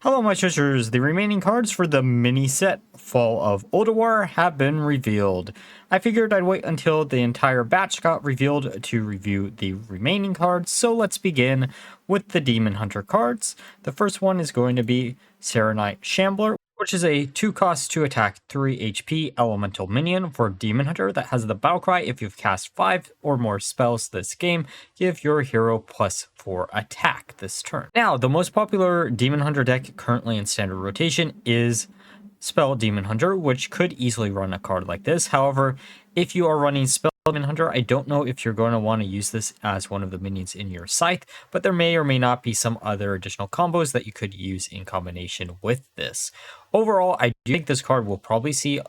Hello my treasures, the remaining cards for the mini set Fall of Ulduar have been revealed. I figured I'd wait until the entire batch got revealed to review the remaining cards, so let's begin with the Demon Hunter cards. The first one is going to be Serenite Shambler, which is a 2-cost 2 attack 3 HP elemental minion for Demon Hunter that has the battle cry. If you've cast 5 or more spells this game, give your hero +4 attack this turn. Now, the most popular Demon Hunter deck currently in standard rotation is Spell Demon Hunter, which could easily run a card like this. However, if you are running Spell Demon Hunter, I don't know if you're going to want to use this as one of the minions in your scythe, but there may or may not be some other additional combos that you could use in combination with this. Overall, I do think this card will probably see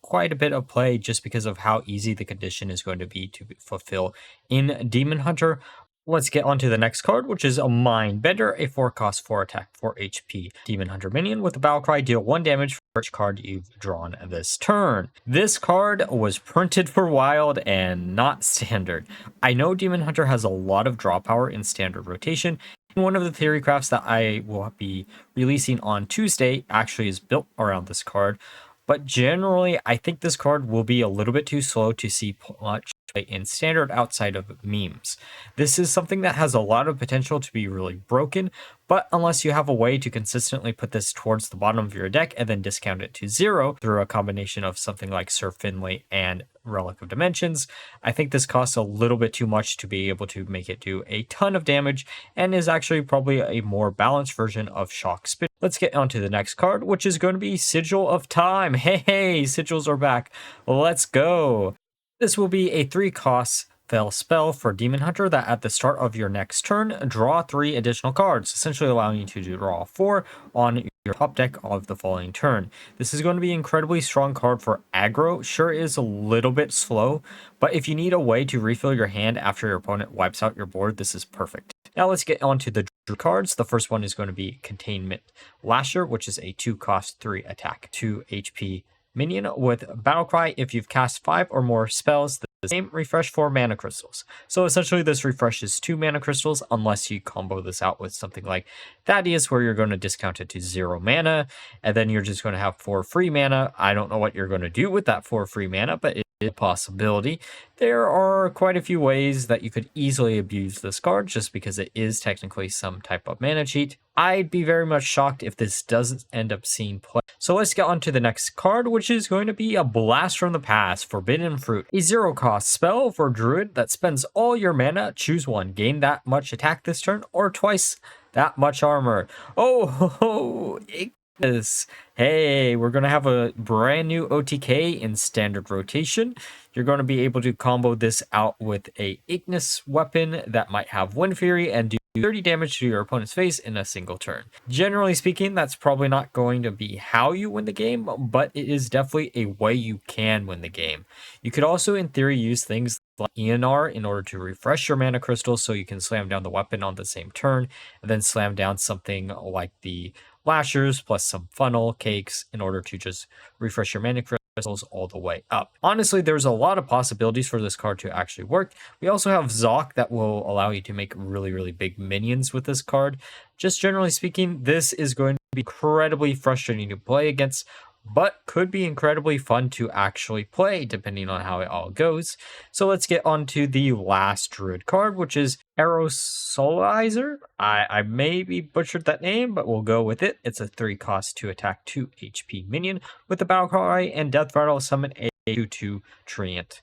quite a bit of play just because of how easy the condition is going to be to fulfill in Demon Hunter. Let's get on to the next card, which is a Mind Bender, a 4-cost 4 attack 4 HP Demon Hunter minion with a battle cry. Deal 1 damage for each card you've drawn this turn. This card was printed for Wild and not Standard. I know Demon Hunter has a lot of draw power in Standard rotation. One of the theory crafts that I will be releasing on Tuesday actually is built around this card. But generally, I think this card will be a little bit too slow to see much in Standard outside of memes. This is something that has a lot of potential to be really broken, but unless you have a way to consistently put this towards the bottom of your deck and then discount it to 0 through a combination of something like Sir Finley and Relic of Dimensions, I think this costs a little bit too much to be able to make it do a ton of damage and is actually probably a more balanced version of Shock Spin. Let's get on to the next card, which is going to be Sigil of Time. Hey, sigils are back. Let's go. This will be a 3-cost Fell spell for Demon Hunter that at the start of your next turn, draw 3 additional cards, essentially allowing you to draw 4 on your top deck of the following turn. This is going to be an incredibly strong card for aggro. Sure, it is a little bit slow, but if you need a way to refill your hand after your opponent wipes out your board, this is perfect. Now let's get on to the Druid cards. The first one is going to be Containment Lasher, which is a 2-cost 3 attack 2 HP minion with battle cry. If you've cast 5 or more spells the same, refresh 4 mana crystals. So essentially this refreshes 2 mana crystals unless you combo this out with something like Thaddeus, where you're going to discount it to 0 mana, and then you're just going to have 4 free mana. I don't know what you're going to do with that 4 free mana, but it is a possibility. There are quite a few ways that you could easily abuse this card just because it is technically some type of mana cheat. I'd be very much shocked if this doesn't end up seeing play. So let's get on to the next card, which is going to be a Blast from the Past, Forbidden Fruit. A 0-cost spell for Druid that spends all your mana, choose one, gain that much attack this turn, or twice that much armor. Oh, Ignis. Hey, we're going to have a brand new OTK in standard rotation. You're going to be able to combo this out with a Ignis weapon that might have Wind Fury and do 30 damage to your opponent's face in a single turn. Generally speaking, that's probably not going to be how you win the game, but it is definitely a way you can win the game. You could also, in theory, use things like ENR in order to refresh your mana crystals so you can slam down the weapon on the same turn, and then slam down something like the Lashers plus some funnel cakes in order to just refresh your mana crystals all the way up. Honestly, there's a lot of possibilities for this card to actually work. We also have Zoc that will allow you to make really big minions with this card. Just generally speaking, this is going to be incredibly frustrating to play against, but could be incredibly fun to actually play depending on how it all goes. So let's get on to the last Druid card, which is Aerosolizer. I maybe butchered that name, but we'll go with it. It's a 3-cost 2 attack 2 HP minion with the battle cry and death rattle. Summon a 2/2 Treant.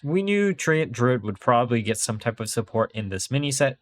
We knew Treant Druid would probably get some type of support in this mini set,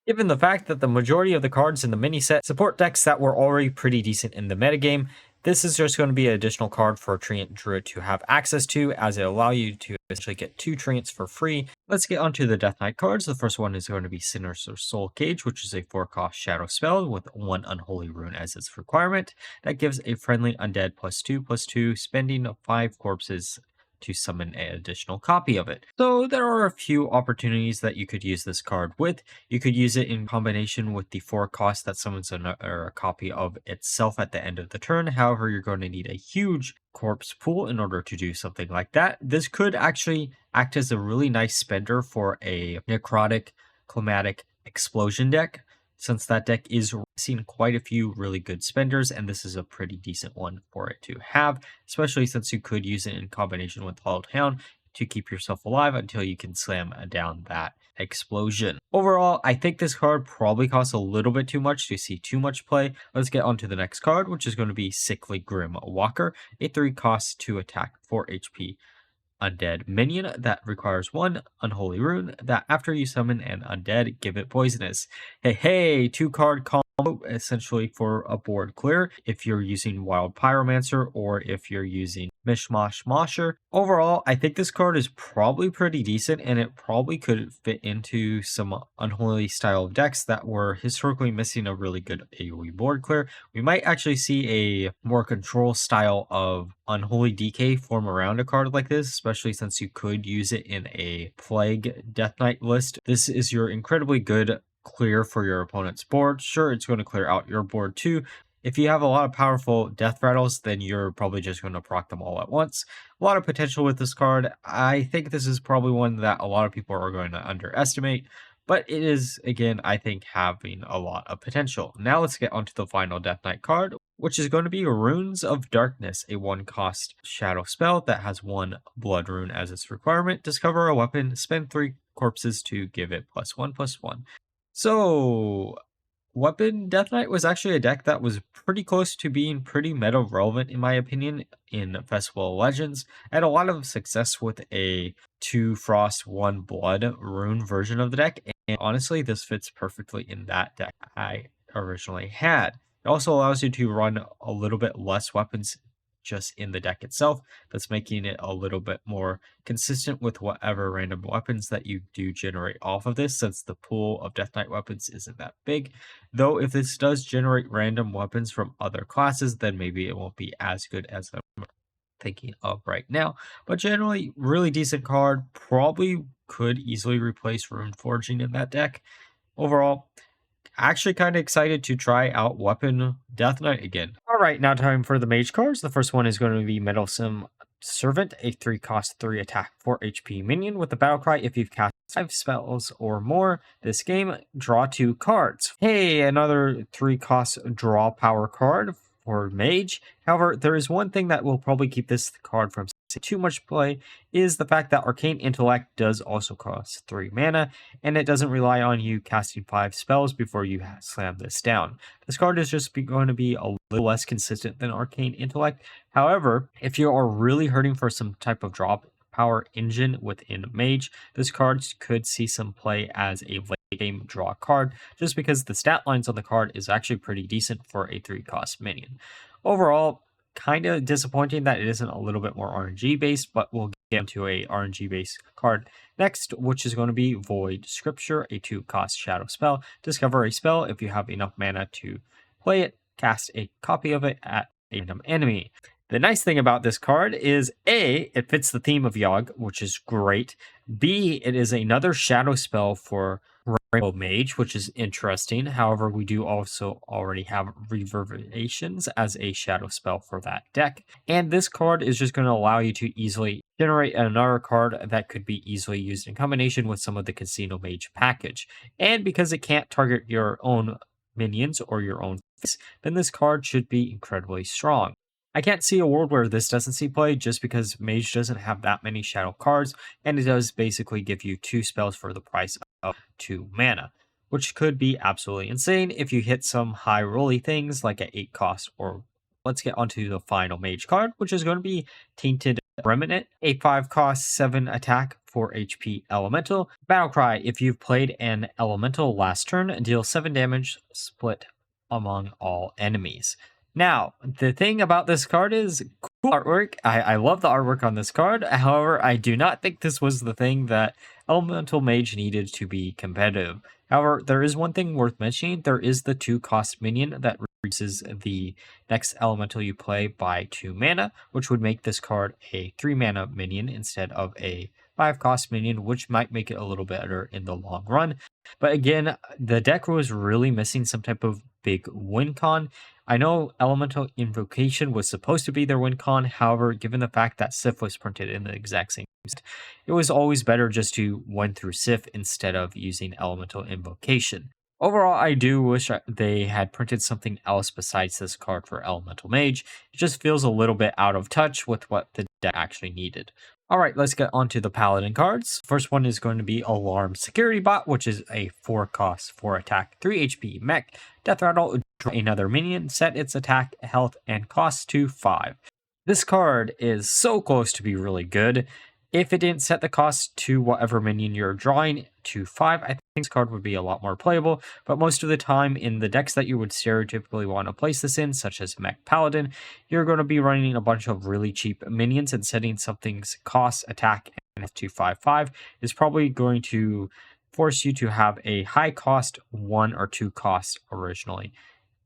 given the fact that the majority of the cards in the mini set support decks that were already pretty decent in the metagame. This is just going to be an additional card for Treant Druid to have access to, as it allows you to essentially get 2 Treants for free. Let's get onto the Death Knight cards. The first one is going to be Sinister Soul Cage, which is a 4-cost shadow spell with 1 Unholy Rune as its requirement. That gives a friendly undead +2/+2, spending 5 corpses to summon an additional copy of it. So there are a few opportunities that you could use this card with. You could use it in combination with the 4-cost that summons a copy of itself at the end of the turn. However, you're going to need a huge corpse pool in order to do something like that. This could actually act as a really nice spender for a necrotic climatic explosion deck. since that deck is seeing quite a few really good spenders, and this is a pretty decent one for it to have, especially since you could use it in combination with Hollowed Hound to keep yourself alive until you can slam down that explosion. Overall, I think this card probably costs a little bit too much to see too much play. Let's get on to the next card, which is going to be Sickly Grim Walker, a 3 cost to attack 4 HP undead minion that requires 1 unholy rune that after you summon an undead, give it poisonous. Hey, 2-card combo essentially for a board clear if you're using Wild Pyromancer or if you're using Mishmash Mosher. Overall, I think this card is probably pretty decent, and it probably could fit into some unholy style of decks that were historically missing a really good AoE board clear. We might actually see a more control style of unholy DK form around a card like this, especially since you could use it in a Plague Death Knight list. This is your incredibly good clear for your opponent's board. Sure, it's going to clear out your board too. If you have a lot of powerful death rattles, then you're probably just going to proc them all at once. A lot of potential with this card. I think this is probably one that a lot of people are going to underestimate, but it is, again, I think, having a lot of potential. Now let's get onto the final Death Knight card, which is going to be Runes of Darkness, a 1-cost shadow spell that has 1 blood rune as its requirement. Discover a weapon, spend 3 corpses to give it +1/+1. So, Weapon Death Knight was actually a deck that was pretty close to being pretty meta relevant in my opinion in Festival of Legends. I had a lot of success with a 2 Frost 1 Blood rune version of the deck, and honestly this fits perfectly in that deck I originally had. It also allows you to run a little bit less weapons just in the deck itself. That's making it a little bit more consistent with whatever random weapons that you do generate off of this, since the pool of Death Knight weapons isn't that big. Though if this does generate random weapons from other classes, then maybe it won't be as good as I'm thinking of right now. But generally, really decent card. Probably could easily replace Rune Forging in that deck. Overall, actually kind of excited to try out Weapon Death Knight again. All right, now time for the Mage Cards. The first one is going to be Meddlesome Servant, a 3-cost 3 attack 4 HP minion with the battle cry. If you've cast 5 spells or more this game, draw 2 cards. Hey, another 3-cost draw power card for Mage. However, there is one thing that will probably keep this card from too much play, is the fact that Arcane Intellect does also cost 3 mana, and it doesn't rely on you casting 5 spells before you slam this down. This card is just going to be a little less consistent than Arcane Intellect. However, if you are really hurting for some type of drop power engine within Mage, this card could see some play as a late game draw card, just because the stat lines on the card is actually pretty decent for a 3-cost minion. Overall, kind of disappointing that it isn't a little bit more RNG based, but we'll get into a RNG based card next, which is going to be Void Scripture, a 2-cost shadow spell. Discover a spell. If you have enough mana to play it, cast a copy of it at a random enemy. The nice thing about this card is A, it fits the theme of Yogg, which is great. B, it is another shadow spell for Rainbow Mage, which is interesting. However, we do also already have Reverberations as a shadow spell for that deck. And this card is just going to allow you to easily generate another card that could be easily used in combination with some of the Casino Mage package. And because it can't target your own minions or your own face, then this card should be incredibly strong. I can't see a world where this doesn't see play, just because Mage doesn't have that many shadow cards, and it does basically give you 2 spells for the price of 2 mana, which could be absolutely insane if you hit some high rolly things like an 8-cost. Or let's get onto the final Mage card, which is going to be Tainted Remnant, a 5-cost 7 attack 4 HP elemental. Battlecry: if you've played an elemental last turn, deal 7 damage split among all enemies. Now, the thing about this card is cool artwork. I love the artwork on this card. However, I do not think this was the thing that Elemental Mage needed to be competitive. However, there is one thing worth mentioning. There is the 2-cost minion that reduces the next elemental you play by 2 mana, which would make this card a 3 mana minion instead of a 5-cost minion, which might make it a little better in the long run. But again, the deck was really missing some type of big win con. I know Elemental Invocation was supposed to be their win con. However, given the fact that Sif was printed in the exact same set, it was always better just to win through Sif instead of using Elemental Invocation. Overall, I do wish they had printed something else besides this card for Elemental Mage. It just feels a little bit out of touch with what the deck actually needed. Alright, let's get on to the Paladin cards. First one is going to be Alarm Security Bot, which is a 4 cost, 4 attack, 3 HP mech. Death Rattle, draw another minion, set its attack, health, and cost to 5. This card is so close to be really good. If it didn't set the cost to whatever minion you're drawing to 5, I think this card would be a lot more playable, but most of the time in the decks that you would stereotypically want to place this in, such as Mech Paladin, you're going to be running a bunch of really cheap minions, and setting something's cost, attack, and to 5/5 is probably going to force you to have a high cost 1 or 2 cost originally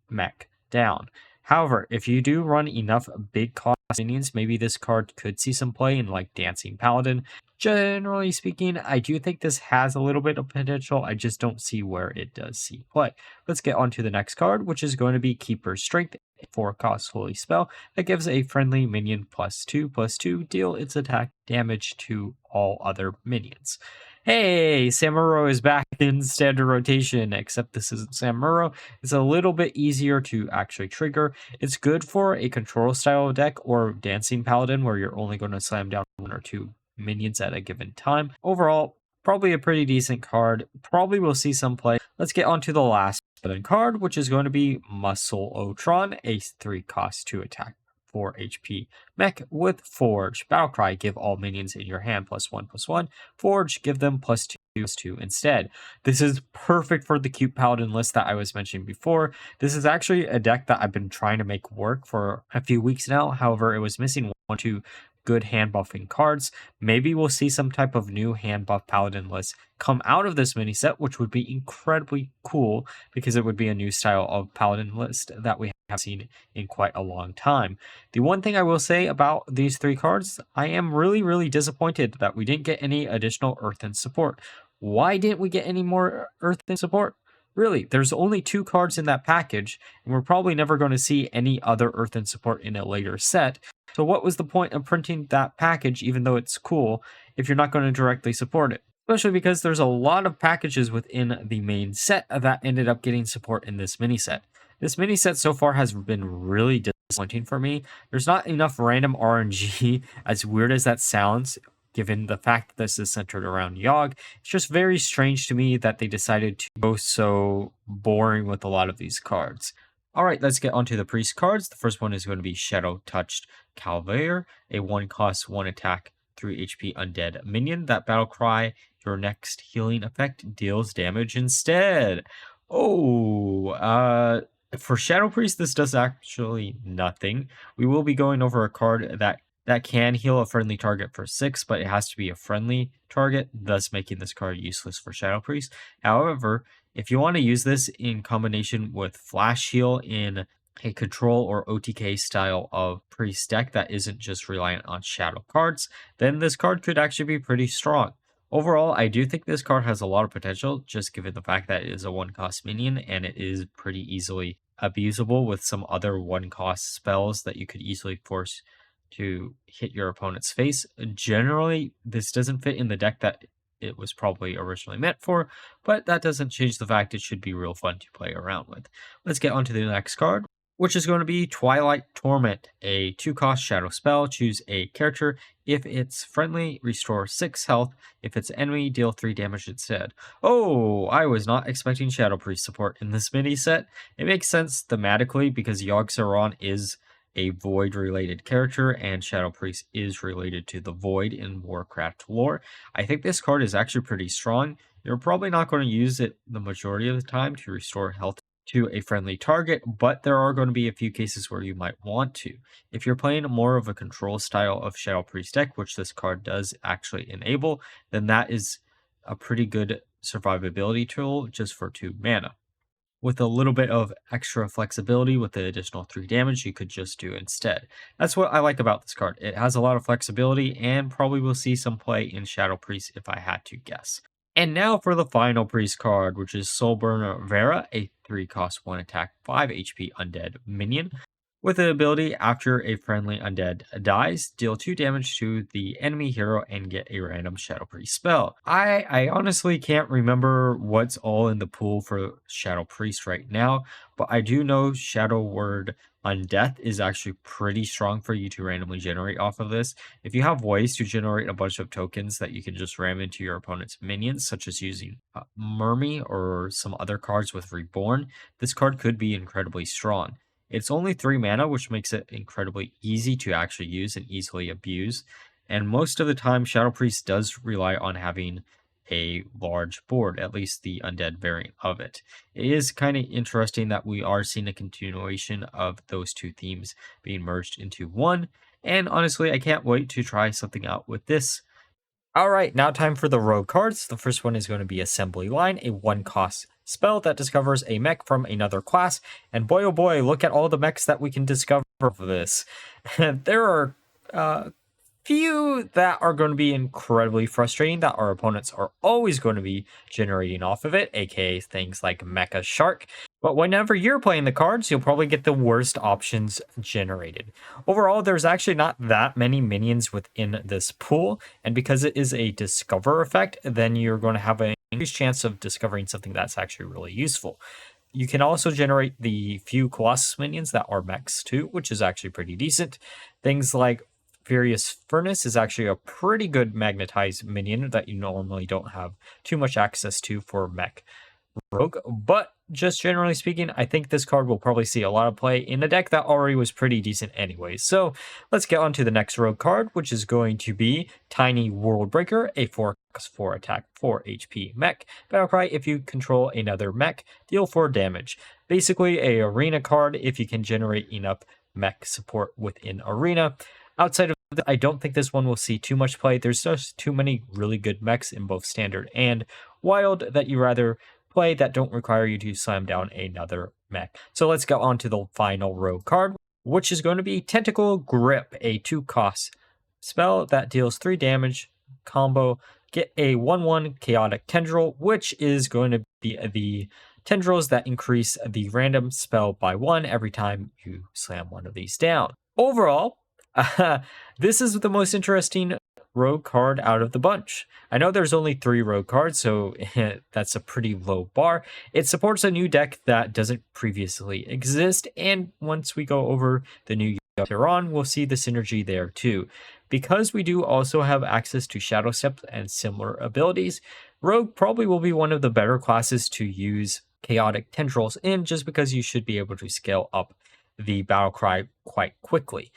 mech down. However, if you do run enough big cost minions, maybe this card could see some play in like Dancing Paladin. Generally speaking, I do think this has a little bit of potential. I just don't see where it does see play. Let's get on to the next card, which is going to be Keeper's Strength, a 4 cost holy spell that gives a friendly minion +2/+2, deal its attack damage to all other minions. Hey, Samuro is back in standard rotation, except this isn't Samuro. It's a little bit easier to actually trigger. It's good for a control style deck or Dancing Paladin where you're only going to slam down 1 or 2 minions at a given time. Overall, probably a pretty decent card. Probably will see some play. Let's get on to the last Paladin card, which is going to be Muscle Otron, a 3 cost 2 attack. 4 HP mech with Forge. Battlecry, give all minions in your hand +1/+1. Forge, give them +2/+2 instead. This is perfect for the cute Paladin list that I was mentioning before. This is actually a deck that I've been trying to make work for a few weeks now. However, it was missing 1 or 2 good hand buffing cards. Maybe we'll see some type of new hand buff Paladin list come out of this mini set, which would be incredibly cool because it would be a new style of Paladin list that we have seen in quite a long time. The one thing I will say about these 3 cards, I am really disappointed that we didn't get any additional Earthen support. Why didn't we get any more Earthen support? Really, there's only 2 cards in that package, and we're probably never going to see any other Earthen support in a later set. So what was the point of printing that package, even though it's cool, if you're not going to directly support it? Especially because there's a lot of packages within the main set that ended up getting support in this mini set. This mini set so far has been really disappointing for me. There's not enough random RNG, as weird as that sounds, given the fact that this is centered around Yogg. It's just very strange to me that they decided to go so boring with a lot of these cards. Alright, let's get onto the priest cards. The first one is going to be Shadow Touched Calvaire, a 1 cost 1 attack 3 HP undead minion. That battle cry, your next healing effect deals damage instead. For Shadow Priest, this does actually nothing. We will be going over a card that can heal a friendly target for 6, but it has to be a friendly target, thus making this card useless for Shadow Priest. However, if you want to use this in combination with Flash Heal in a control or OTK style of Priest deck that isn't just reliant on Shadow cards, then this card could actually be pretty strong. Overall, I do think this card has a lot of potential, just given the fact that it is a 1 cost minion and it is pretty easily abusable with some other 1 cost spells that you could easily force to hit your opponent's face. Generally, this doesn't fit in the deck that it was probably originally meant for, but that doesn't change the fact it should be real fun to play around with. Let's get on to the next card, which is going to be Twilight Torment, a 2 cost shadow spell. Choose a character. If it's friendly, restore 6 health. If it's enemy, deal 3 damage instead. Oh, I was not expecting Shadow Priest support in this mini set. It makes sense thematically because Yogg-saron is a Void related character and Shadow Priest is related to the Void in Warcraft lore. I think this card is actually pretty strong. You're probably not going to use it the majority of the time to restore health to a friendly target, but there are going to be a few cases where you might want to. If you're playing more of a control style of Shadow Priest deck, which this card does actually enable, then that is a pretty good survivability tool just for 2 mana. With a little bit of extra flexibility with the additional 3 damage you could just do instead. That's what I like about this card. It has a lot of flexibility and probably will see some play in Shadow Priest if I had to guess. And now for the final priest card, which is Soulburner Varia, a 3 cost 1 attack 5 HP undead minion. With the ability, after a friendly undead dies, deal 2 damage to the enemy hero and get a random Shadow Priest spell. I honestly can't remember what's all in the pool for Shadow Priest right now, but I do know Shadow Word Undeath is actually pretty strong for you to randomly generate off of this. If you have ways to generate a bunch of tokens that you can just ram into your opponent's minions, such as using Murmy or some other cards with Reborn, this card could be incredibly strong. It's only 3 mana, which makes it incredibly easy to actually use and easily abuse. And most of the time, Shadow Priest does rely on having a large board, at least the undead variant of it. It is kind of interesting that we are seeing a continuation of those two themes being merged into one. And honestly, I can't wait to try something out with this. All right, now time for the rogue cards. The first one is going to be Assembly Line, a 1-cost spell that discovers a mech from another class. And boy, oh boy, look at all the mechs that we can discover for this. There are few that are going to be incredibly frustrating that our opponents are always going to be generating off of it, aka things like Mecha Shark. But whenever you're playing the cards, you'll probably get the worst options generated. Overall, there's actually not that many minions within this pool, and because it is a discover effect, then you're going to have an increased chance of discovering something that's actually really useful. You can also generate the few Colossus minions that are mechs too, which is actually pretty decent. Things like Furious Furnace is actually a pretty good magnetized minion that you normally don't have too much access to for Mech Rogue. But just generally speaking, I think this card will probably see a lot of play in a deck that already was pretty decent anyway. So let's get on to the next Rogue card, which is going to be Tiny World Breaker, a 4/4 attack, 4 HP mech. Battlecry, if you control another mech, deal 4 damage. Basically a arena card if you can generate enough mech support within arena. Outside of that, I don't think this one will see too much play. There's just too many really good mechs in both standard and wild that you rather play that don't require you to slam down another mech. So let's go on to the final rogue card, which is going to be Tentacle Grip, a 2-cost spell that deals 3 damage combo. Get a 1/1 Chaotic Tendril, which is going to be the tendrils that increase the random spell by 1 every time you slam one of these down. Overall, this is the most interesting rogue card out of the bunch. I know there's only 3 rogue cards, so that's a pretty low bar. It supports a new deck that doesn't previously exist, and once we go over the new Yogg-saron, we'll see the synergy there too. Because we do also have access to Shadow Step and similar abilities, Rogue probably will be one of the better classes to use Chaotic Tendrils in, just because you should be able to scale up the Battlecry quite quickly.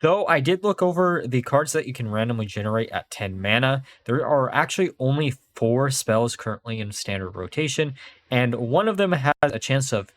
Though I did look over the cards that you can randomly generate at 10 mana, there are actually only 4 spells currently in standard rotation, and one of them has a chance of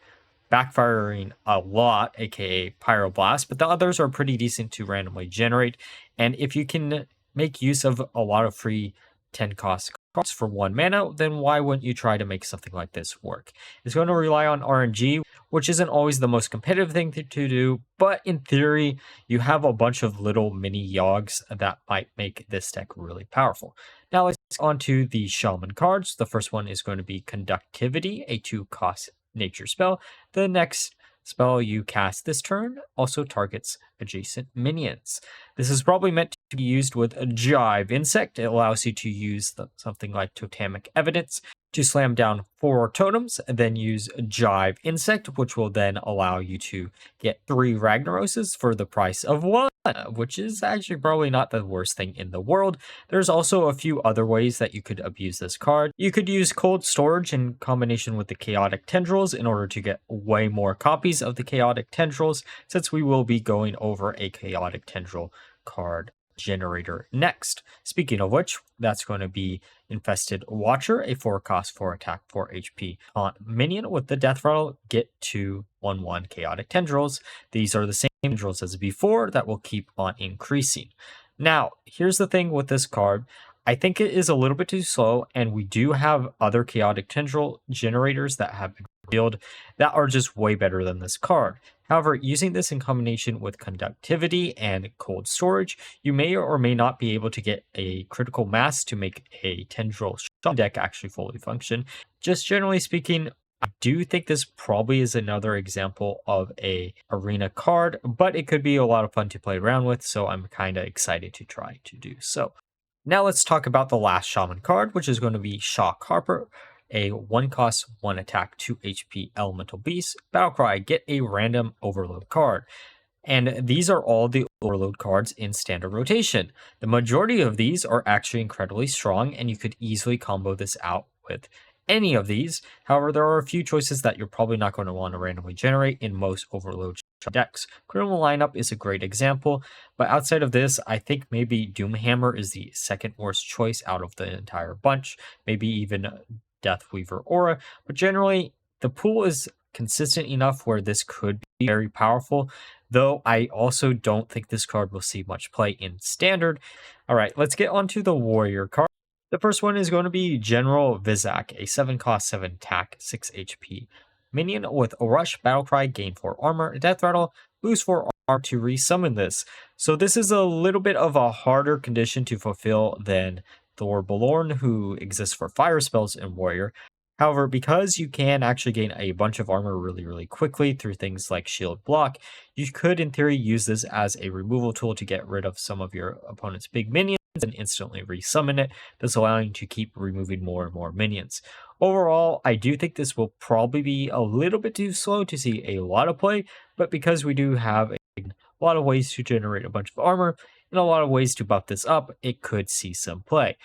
backfiring a lot, aka Pyroblast, but the others are pretty decent to randomly generate. And if you can make use of a lot of free 10-cost cards for 1 mana, then why wouldn't you try to make something like this work? It's going to rely on RNG, which isn't always the most competitive thing to do, but in theory, you have a bunch of little mini Yoggs that might make this deck really powerful. Now let's go on to the Shaman cards. The first one is going to be Conductivity, a 2-cost nature spell. The next spell you cast this turn also targets adjacent minions. This is probably meant to be used with a Jive Insect. It allows you to use something like Totemic Evidence to slam down 4 totems, and then use Jive Insect, which will then allow you to get 3 Ragnaroses for the price of 1, which is actually probably not the worst thing in the world. There's also a few other ways that you could abuse this card. You could use Cold Storage in combination with the Chaotic Tendrils in order to get way more copies of the Chaotic Tendrils, since we will be going over a Chaotic Tendril card generator next. Speaking of which, that's going to be Infested Watcher, a 4-cost 4 attack 4 HP taunt minion with the death rattle. Get to 1/1 Chaotic Tendrils. These are the same tendrils as before that will keep on increasing. Now, here's the thing with this card. I think it is a little bit too slow, and we do have other Chaotic Tendril generators that have been revealed that are just way better than this card. However, using this in combination with Conductivity and Cold Storage, you may or may not be able to get a critical mass to make a Tendril Shaman deck actually fully function. Just generally speaking, I do think this probably is another example of a arena card, but it could be a lot of fun to play around with, so I'm kind of excited to try to do so. Now let's talk about the last Shaman card, which is going to be Shock Harper, a 1 cost, 1 attack, 2 HP elemental beast. Battlecry, get a random overload card. And these are all the overload cards in standard rotation. The majority of these are actually incredibly strong, and you could easily combo this out with any of these. However, there are a few choices that you're probably not going to want to randomly generate in most overload decks. Criminal Lineup is a great example, but outside of this, I think maybe Doomhammer is the second worst choice out of the entire bunch, maybe even Deathweaver Aura, but generally the pool is consistent enough where this could be very powerful, though I also don't think this card will see much play in standard. All right, let's get on to the warrior card. The first one is going to be General Vezax, a 7 cost, 7 attack, 6 HP minion with a rush, battlecry, gain 4 armor, death rattle, lose 4 armor to resummon this. So this is a little bit of a harder condition to fulfill than Thor Balorn, who exists for fire spells in warrior. However, because you can actually gain a bunch of armor really quickly through things like shield block, you could in theory use this as a removal tool to get rid of some of your opponent's big minions and instantly resummon it, thus allowing you to keep removing more and more minions. Overall, I do think this will probably be a little bit too slow to see a lot of play, but because we do have a lot of ways to generate a bunch of armor and a lot of ways to buff this up, it could see some play.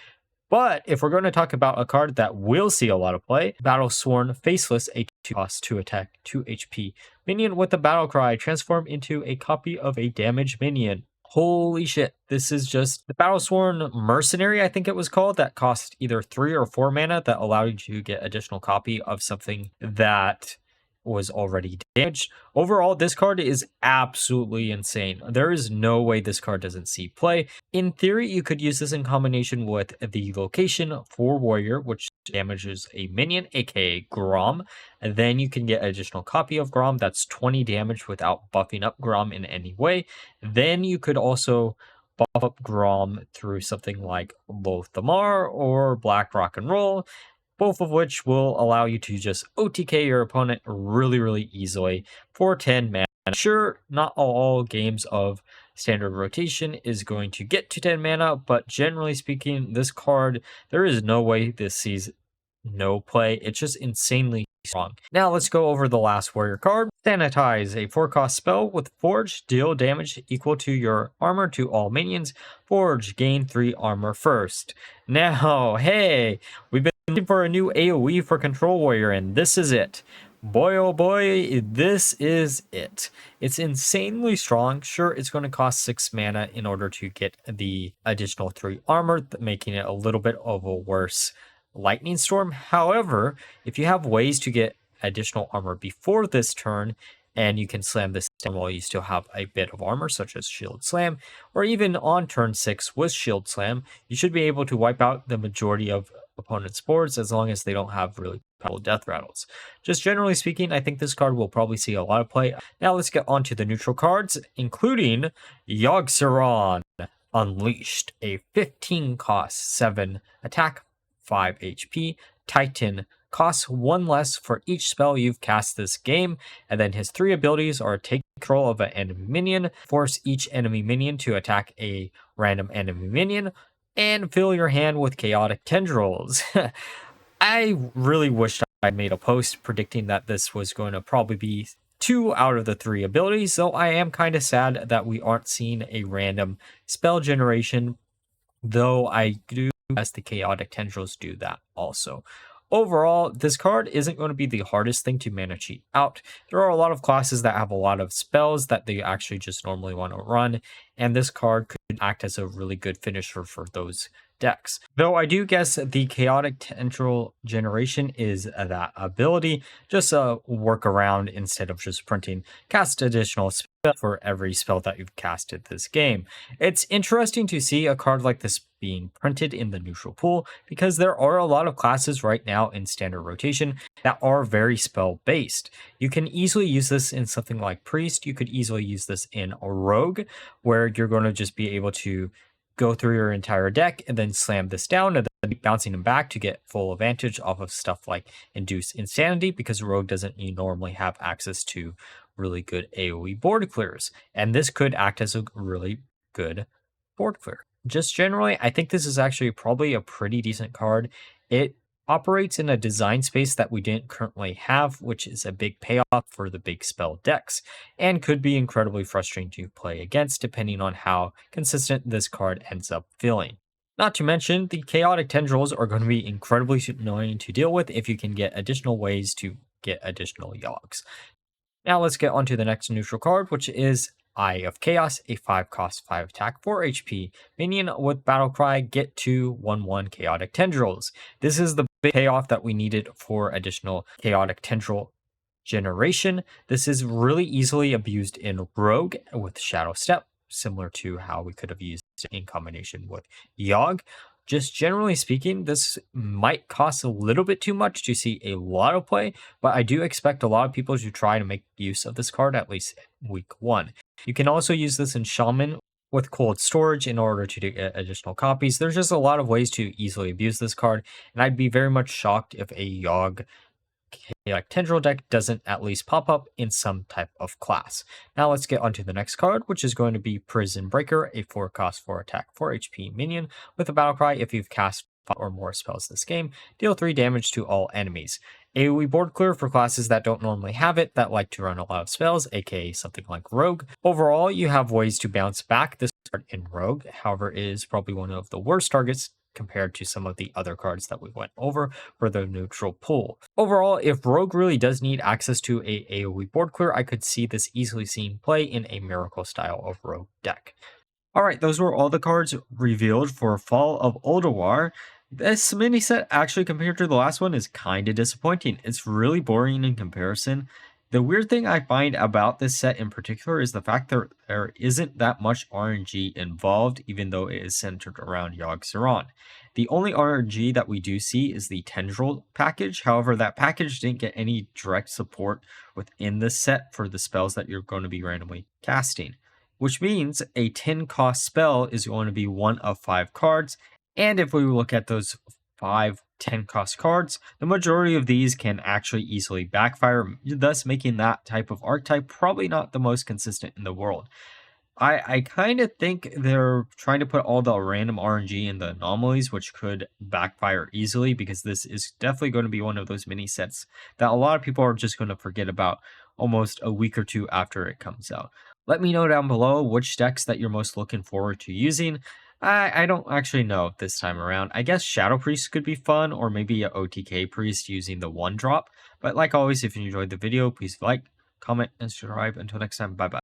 But if we're going to talk about a card that will see a lot of play, Battlesworn Faceless, a 2 cost, 2 attack, 2 HP minion with a battle cry, transform into a copy of a damaged minion. Holy shit, this is just the Battlesworn Mercenary, I think it was called, that cost either 3 or 4 mana that allowed you to get additional copy of something that was already damaged. Overall, this card is absolutely insane. There is no way this card doesn't see play. In theory, you could use this in combination with the location for warrior, which damages a minion, aka Grom. And then you can get an additional copy of Grom that's 20 damage without buffing up Grom in any way. Then you could also buff up Grom through something like Lothamar or Black Rock and Roll, both of which will allow you to just OTK your opponent really easily for 10 mana. Sure, not all games of standard rotation is going to get to 10 mana, but generally speaking, this card, there is no way this sees no play. It's just insanely strong. Now let's go over the last warrior card. Sanitize, a 4 cost spell with Forge, deal damage equal to your armor to all minions. Forge, gain 3 armor first. Now, hey, we've been looking for a new AoE for Control Warrior, and this is it. Boy, oh boy, this is it. It's insanely strong. Sure, it's going to cost 6 mana in order to get the additional 3 armor, making it a little bit of a worse Lightning Storm. However, if you have ways to get additional armor before this turn, and you can slam this down while you still have a bit of armor, such as Shield Slam, or even on turn 6 with Shield Slam, you should be able to wipe out the majority of opponent's boards as long as they don't have really powerful death rattles. Just generally speaking, I think this card will probably see a lot of play. Now let's get on to the neutral cards, including Yogg-saron Unleashed, a 15 cost, 7 attack, 5 HP Titan, costs 1 less for each spell you've cast this game, and then his 3 abilities are take control of an enemy minion, force each enemy minion to attack a random enemy minion, and fill your hand with chaotic tendrils. I really wished I made a post predicting that this was going to probably be 2 out of the 3 abilities, so I am kind of sad that we aren't seeing a random spell generation, though I do as the chaotic tendrils do that also. Overall, this card isn't going to be the hardest thing to mana cheat out. There are a lot of classes that have a lot of spells that they actually just normally want to run, and this card could act as a really good finisher for those decks. Though I do guess the chaotic tendril generation is that ability, just a workaround instead of just printing cast additional spell for every spell that you've casted this game. It's interesting to see a card like this being printed in the neutral pool, because there are a lot of classes right now in standard rotation that are very spell based. You can easily use this in something like Priest. You could easily use this in a Rogue, where you're going to just be able to go through your entire deck and then slam this down and bouncing him back to get full advantage off of stuff like Induce Insanity, because Rogue doesn't normally have access to really good AoE board clears. And this could act as a really good board clear. Just generally, I think this is actually probably a pretty decent card. It operates in a design space that we didn't currently have, which is a big payoff for the big spell decks, and could be incredibly frustrating to play against depending on how consistent this card ends up feeling. Not to mention, the chaotic tendrils are going to be incredibly annoying to deal with if you can get additional ways to get additional Yoggs. Now let's get on to the next neutral card, which is Eye of Chaos, a 5 cost 5 attack 4 HP minion with battle cry, get to 1/1 chaotic tendrils. This is the big payoff that we needed for additional chaotic tendril generation. This is really easily abused in Rogue with Shadow Step, similar to how we could have used it in combination with Yogg. Just generally speaking, this might cost a little bit too much to see a lot of play, but I do expect a lot of people to try to make use of this card at least week 1. You can also use this in Shaman with cold storage in order to get additional copies. There's just a lot of ways to easily abuse this card, and I'd be very much shocked if a Yogg chaotic tendril deck doesn't at least pop up in some type of class. Now let's get onto the next card, which is going to be Prison Breaker, a 4 cost 4 attack 4 HP minion with a battle cry. If you've cast 5 or more spells this game, deal 3 damage to all enemies. AoE board clear for classes that don't normally have it, that like to run a lot of spells, aka something like Rogue. Overall, you have ways to bounce back this card in Rogue, however, it is probably one of the worst targets compared to some of the other cards that we went over for the neutral pool. Overall, if Rogue really does need access to a AoE board clear, I could see this easily seen play in a Miracle style of Rogue deck. Alright, those were all the cards revealed for Fall of Ulduar. This mini set, actually, compared to the last one, is kind of disappointing. It's really boring in comparison. The weird thing I find about this set in particular is the fact that there isn't that much RNG involved, even though it is centered around Yogg-saron. The only RNG that we do see is the Tendril package. However, that package didn't get any direct support within this set for the spells that you're going to be randomly casting, which means a 10 cost spell is going to be one of 5 cards. And if we look at those 5 10 cost cards, the majority of these can actually easily backfire, thus making that type of archetype probably not the most consistent in the world. I kind of think they're trying to put all the random RNG in the anomalies, which could backfire easily, because this is definitely going to be one of those mini sets that a lot of people are just going to forget about almost a week or 2 after it comes out. Let me know down below which decks that you're most looking forward to using. I don't actually know this time around. I guess Shadow Priest could be fun, or maybe a OTK Priest using the 1-drop. But like always, if you enjoyed the video, please like, comment, and subscribe. Until next time, bye-bye.